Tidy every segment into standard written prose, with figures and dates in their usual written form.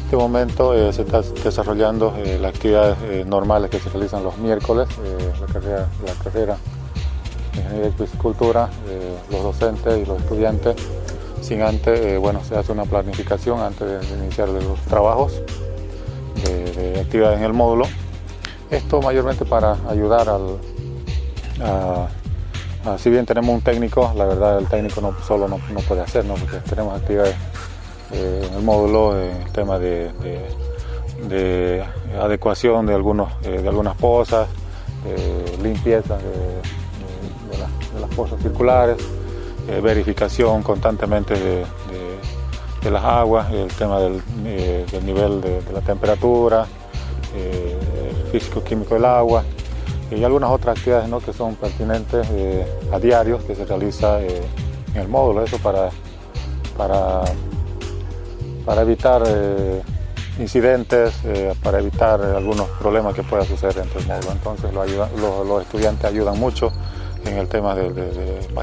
este momento se está desarrollando las actividades normales que se realizan los miércoles, la carrera de Ingeniería de Piscicultura, los docentes y los estudiantes, sin antes, se hace una planificación antes de iniciar los trabajos de actividades en el módulo. Esto mayormente para ayudar si bien tenemos un técnico, la verdad el técnico no puede hacer, ¿no? Porque tenemos actividades en el módulo, el tema de adecuación de algunas pozas, limpieza de las pozas circulares, verificación constantemente de las aguas, el tema del nivel de la temperatura, el físico-químico del agua y algunas otras actividades, ¿no?, que son pertinentes a diario que se realiza en el módulo. Eso para evitar incidentes, para evitar algunos problemas que puedan suceder dentro del módulo. Entonces los estudiantes ayudan mucho en el tema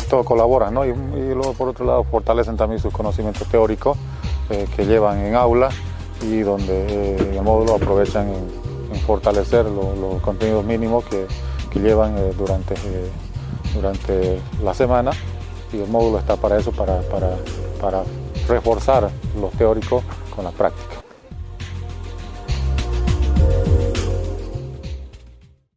todos colaboran, ¿no? Y luego por otro lado fortalecen también sus conocimientos teóricos que llevan en aula y donde en el módulo aprovechan en fortalecer los contenidos mínimos que llevan durante la semana, y el módulo está para eso, para reforzar los teóricos con la práctica.